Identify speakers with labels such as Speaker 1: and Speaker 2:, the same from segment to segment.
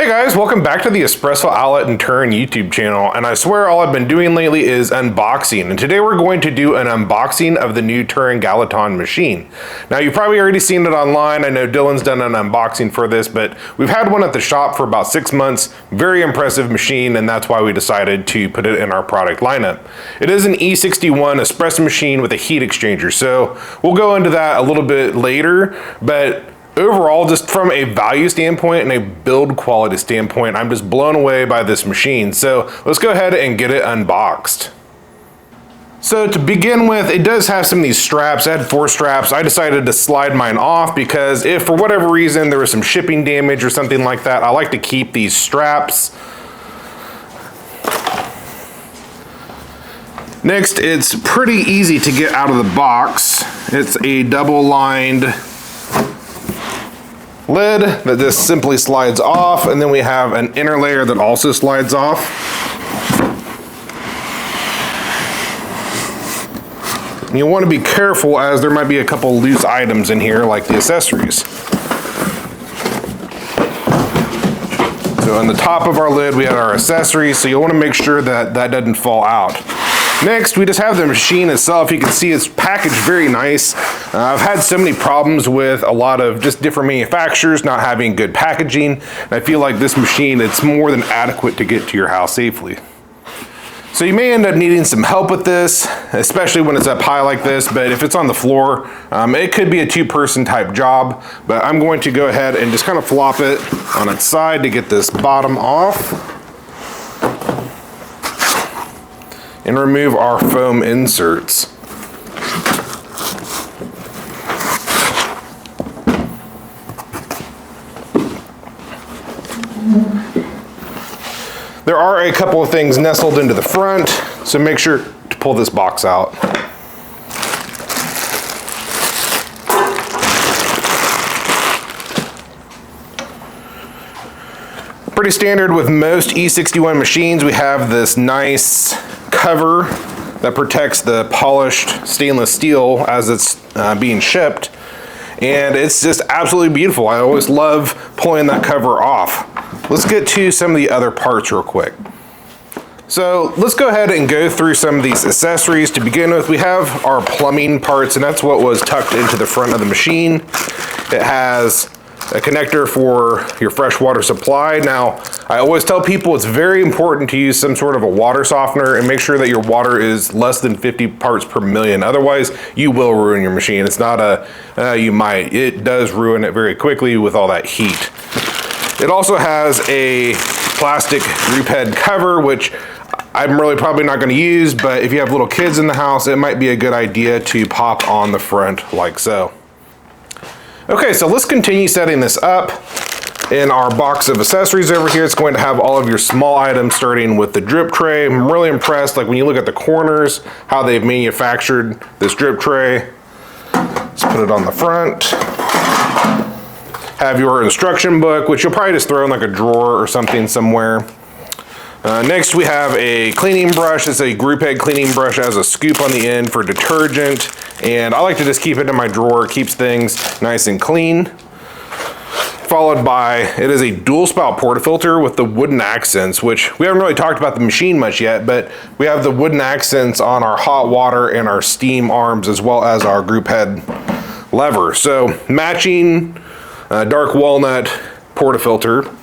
Speaker 1: Hey guys, welcome back to the Espresso Outlet and Turin YouTube channel, and I swear all I've been doing lately is unboxing, and today we're going to do an unboxing of the new Turin Gallatin machine. Now you've probably already seen it online. I know Dylan's done an unboxing for this, but we've had one at the shop for about 6 months. Very impressive machine, and that's why we decided to put it in our product lineup. It is an E61 espresso machine with a heat exchanger, so we'll go into that a little bit later, but overall, just from a value standpoint and a build quality standpoint, I'm just blown away by this machine. So let's go ahead and get it unboxed. So to begin with, it does have some of these straps. I had 4 straps. I decided to slide mine off because if for whatever reason there was some shipping damage or something like that, I like to keep these straps. Next, it's pretty easy to get out of the box. It's a double-lined lid that just simply slides off, and then we have an inner layer that also slides off. And you want to be careful as there might be a couple loose items in here like the accessories. So on the top of our lid we have our accessories, so you'll want to make sure that that doesn't fall out. Next, we just have the machine itself. You can see it's packaged very nice. I've had so many problems with a lot of just different manufacturers not having good packaging. And I feel like this machine, it's more than adequate to get to your house safely. So you may end up needing some help with this, especially when it's up high like this, but if it's on the floor, it could be a 2-person type job, but I'm going to go ahead and just kind of flop it on its side to get this bottom off and remove our foam inserts. There are a couple of things nestled into the front, so make sure to pull this box out. Pretty standard with most E61 machines, we have this nice cover that protects the polished stainless steel as it's being shipped, and it's just absolutely beautiful. I always love pulling that cover off. Let's get to some of the other parts real quick. So let's go ahead and go through some of these accessories. To begin with, we have our plumbing parts, and that's what was tucked into the front of the machine. It has a connector for your fresh water supply. Now, I always tell people it's very important to use some sort of a water softener and make sure that your water is less than 50 parts per million. Otherwise, you will ruin your machine. It's not a, you might. It does ruin it very quickly with all that heat. It also has a plastic group head cover, which I'm really probably not going to use, but if you have little kids in the house, it might be a good idea to pop on the front like so. Okay, so let's continue setting this up. In our box of accessories over here, it's going to have all of your small items starting with the drip tray. I'm really impressed, like when you look at the corners, how they've manufactured this drip tray. Let's put it on the front. Have your instruction book, which you'll probably just throw in like a drawer or something somewhere. Next, we have a cleaning brush. It's a group head cleaning brush. It has a scoop on the end for detergent, and I like to just keep it in my drawer. It keeps things nice and clean. Followed by, it is a dual spout portafilter with the wooden accents, which we haven't really talked about the machine much yet, but we have the wooden accents on our hot water and our steam arms, as well as our group head lever. So matching dark walnut portafilter,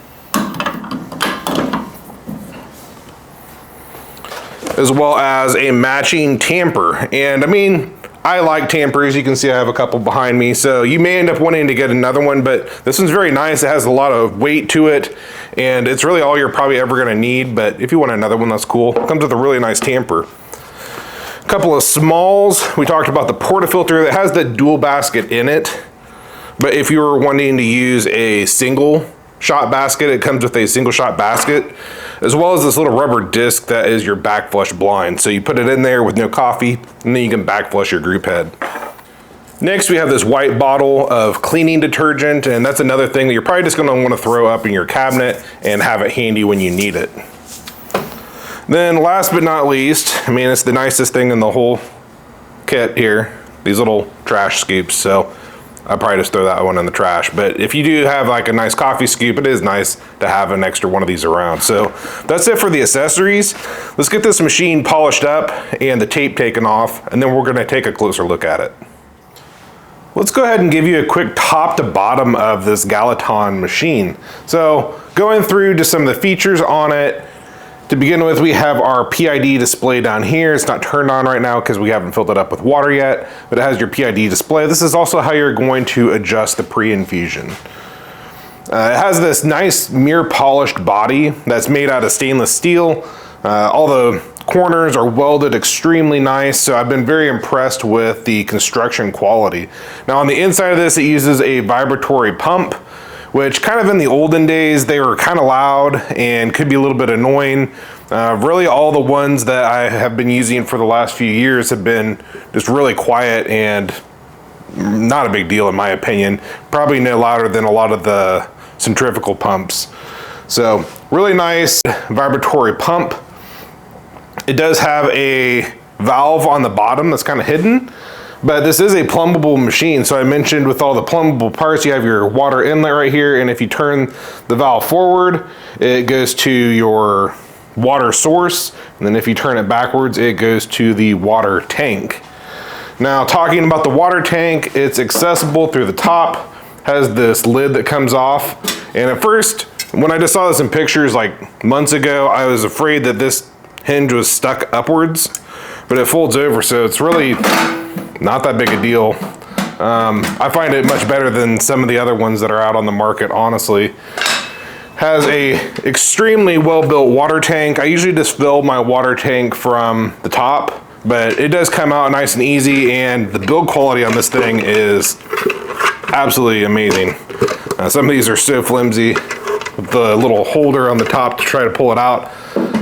Speaker 1: as well as a matching tamper. And I mean, I like tampers. You can see I have a couple behind me, so you may end up wanting to get another one, but this one's very nice. It has a lot of weight to it, and it's really all you're probably ever gonna need, but if you want another one, that's cool. It comes with a really nice tamper. A couple of smalls. We talked about the portafilter that has the dual basket in it, but if you were wanting to use a single shot basket, it comes with a single shot basket, as well as this little rubber disc that is your back flush blind. So you put it in there with no coffee, and then you can back flush your group head. Next, we have this white bottle of cleaning detergent, and that's another thing that you're probably just gonna wanna throw up in your cabinet and have it handy when you need it. Then last but not least, I mean, it's the nicest thing in the whole kit here, these little trash scoops. So I'd probably just throw that one in the trash. But if you do have like a nice coffee scoop, it is nice to have an extra one of these around. So that's it for the accessories. Let's get this machine polished up and the tape taken off, and then we're gonna take a closer look at it. Let's go ahead and give you a quick top to bottom of this Gallatin machine. So going through just some of the features on it, to begin with, we have our PID display down here. It's not turned on right now because we haven't filled it up with water yet, but it has your PID display. This is also how you're going to adjust the pre-infusion. It has this nice mirror polished body that's made out of stainless steel. All the corners are welded extremely nice, so I've been very impressed with the construction quality. Now on the inside of this, it uses a vibratory pump, which kind of in the olden days, they were kind of loud and could be a little bit annoying. Really all the ones that I have been using for the last few years have been just really quiet and not a big deal in my opinion. Probably no louder than a lot of the centrifugal pumps. So really nice vibratory pump. It does have a valve on the bottom that's kind of hidden. But this is a plumbable machine. So I mentioned with all the plumbable parts, you have your water inlet right here. And if you turn the valve forward, it goes to your water source. And then if you turn it backwards, it goes to the water tank. Now talking about the water tank, it's accessible through the top, has this lid that comes off. And at first, when I just saw this in pictures like months ago, I was afraid that this hinge was stuck upwards, but it folds over. So it's really not that big a deal. I find it much better than some of the other ones that are out on the market, honestly. Has a extremely well-built water tank. I usually just fill my water tank from the top, but it does come out nice and easy, and the build quality on this thing is absolutely amazing. Some of these are so flimsy with the little holder on the top to try to pull it out.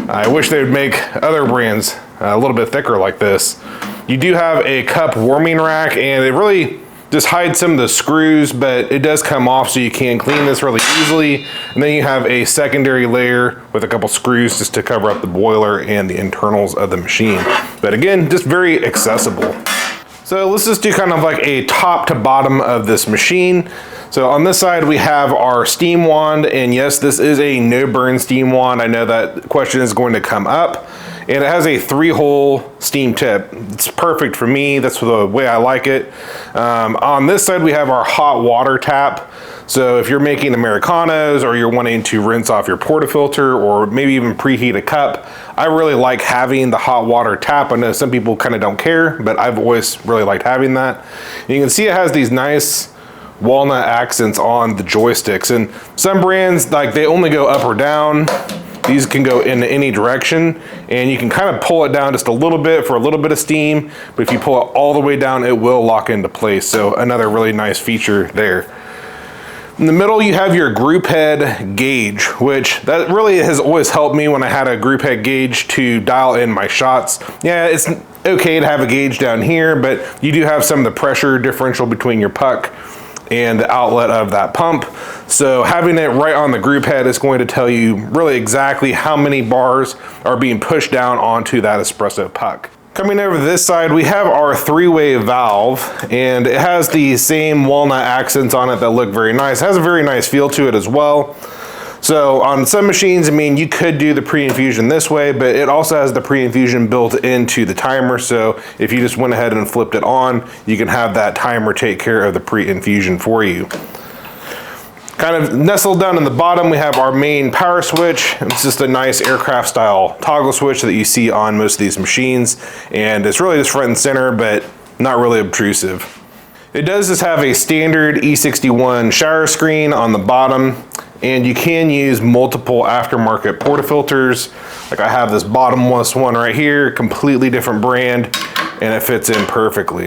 Speaker 1: I wish they would make other brands a little bit thicker like this. You do have a cup warming rack, and it really just hides some of the screws, but it does come off so you can clean this really easily. And then you have a secondary layer with a couple screws just to cover up the boiler and the internals of the machine. But again, just very accessible. So let's just do kind of like a top to bottom of this machine. So on this side, we have our steam wand, and yes, this is a no burn steam wand. I know that question is going to come up. And it has a 3-hole steam tip. It's perfect for me. That's the way I like it. On this side, we have our hot water tap. So if you're making Americanos or you're wanting to rinse off your portafilter or maybe even preheat a cup, I really like having the hot water tap. I know some people kind of don't care, but I've always really liked having that. And you can see it has these nice walnut accents on the joysticks. And some brands, like they only go up or down. These can go in any direction, and you can kind of pull it down just a little bit for a little bit of steam, but if you pull it all the way down, it will lock into place. So another really nice feature there. In the middle, you have your group head gauge, which that really has always helped me when I had a group head gauge to dial in my shots. Yeah, it's okay to have a gauge down here, but you do have some of the pressure differential between your puck and the outlet of that pump. So having it right on the group head is going to tell you really exactly how many bars are being pushed down onto that espresso puck. Coming over to this side, we have our 3-way valve, and it has the same walnut accents on it that look very nice. It has a very nice feel to it as well. So on some machines, I mean, you could do the pre-infusion this way, but it also has the pre-infusion built into the timer. So if you just went ahead and flipped it on, you can have that timer take care of the pre-infusion for you. Kind of nestled down in the bottom, we have our main power switch. It's just a nice aircraft style toggle switch that you see on most of these machines. And it's really just front and center, but not really obtrusive. It does just have a standard E61 shower screen on the bottom, and you can use multiple aftermarket portafilters. Like I have this bottomless one right here, completely different brand, and it fits in perfectly.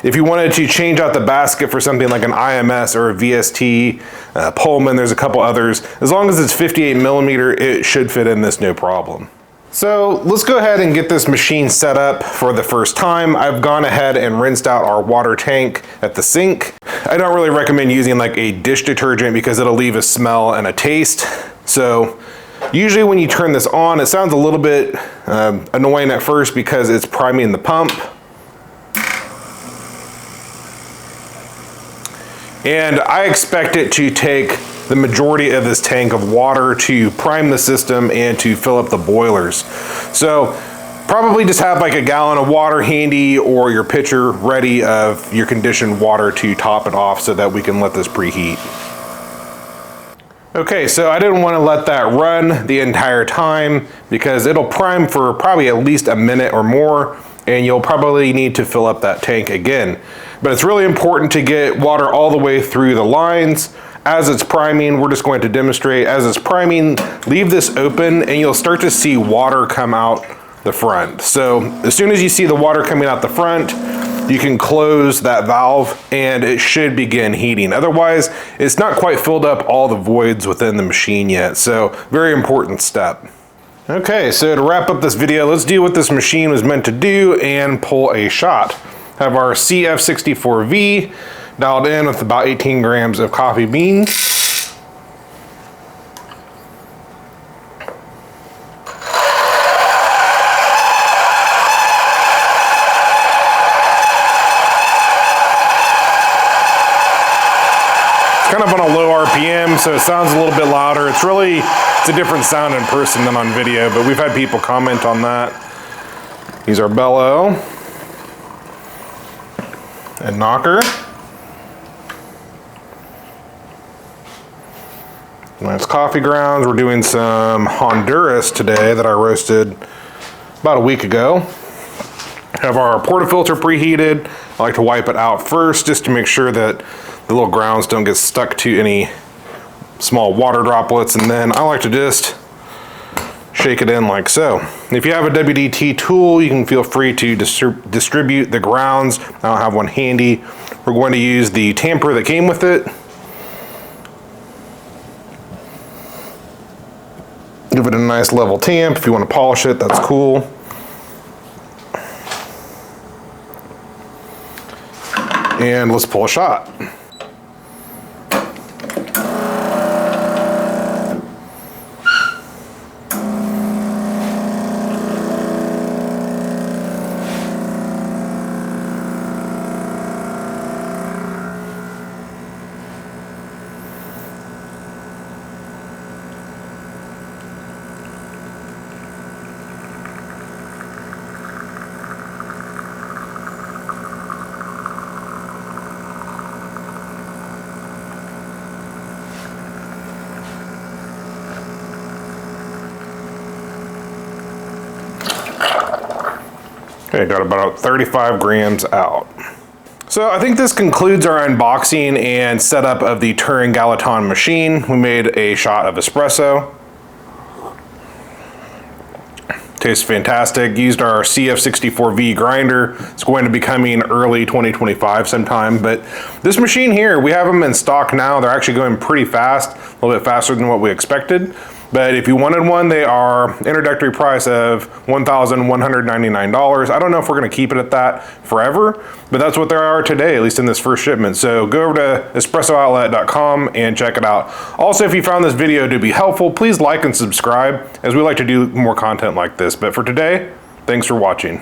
Speaker 1: If you wanted to change out the basket for something like an IMS or a VST, Pullman, there's a couple others. As long as it's 58 millimeter, it should fit in this no problem. So let's go ahead and get this machine set up for the first time. I've gone ahead and rinsed out our water tank at the sink. I don't really recommend using like a dish detergent because it'll leave a smell and a taste. So usually when you turn this on, it sounds a little bit annoying at first because it's priming the pump. And I expect it to take the majority of this tank of water to prime the system and to fill up the boilers. So probably just have like a gallon of water handy or your pitcher ready of your conditioned water to top it off so that we can let this preheat. Okay, so I didn't want to let that run the entire time because it'll prime for probably at least a minute or more, and you'll probably need to fill up that tank again. But it's really important to get water all the way through the lines. As it's priming, we're just going to demonstrate. As it's priming, leave this open and you'll start to see water come out the front. So as soon as you see the water coming out the front, you can close that valve and it should begin heating. Otherwise, it's not quite filled up all the voids within the machine yet. So very important step. Okay, so to wrap up this video, let's do what this machine was meant to do and pull a shot. Have our CF64V dialed in with about 18 grams of coffee beans. Kind of on a low RPM, so it sounds a little bit louder. It's a different sound in person than on video, but we've had people comment on that. These are bellow and knocker. Nice coffee grounds. We're doing some Honduras today that I roasted about a week ago. Have our portafilter preheated. I like to wipe it out first just to make sure that the little grounds don't get stuck to any small water droplets, and then I like to just shake it in like so. If you have a WD-T tool, you can feel free to distribute the grounds. I don't have one handy. We're going to use the tamper that came with it. Give it a nice level tamp. If you want to polish it, that's cool. And let's pull a shot. Okay, got about 35 grams out. So I think this concludes our unboxing and setup of the Turin Gallatin machine. We made a shot of espresso. Tastes fantastic. Used our CF64V grinder. It's going to be coming early 2025 sometime, but this machine here, we have them in stock now. They're actually going pretty fast, a little bit faster than what we expected. But if you wanted one, they are introductory price of $1,199. I don't know if we're going to keep it at that forever, but that's what they are today, at least in this first shipment. So go over to espressooutlet.com and check it out. Also, if you found this video to be helpful, please like and subscribe, as we like to do more content like this. But for today, thanks for watching.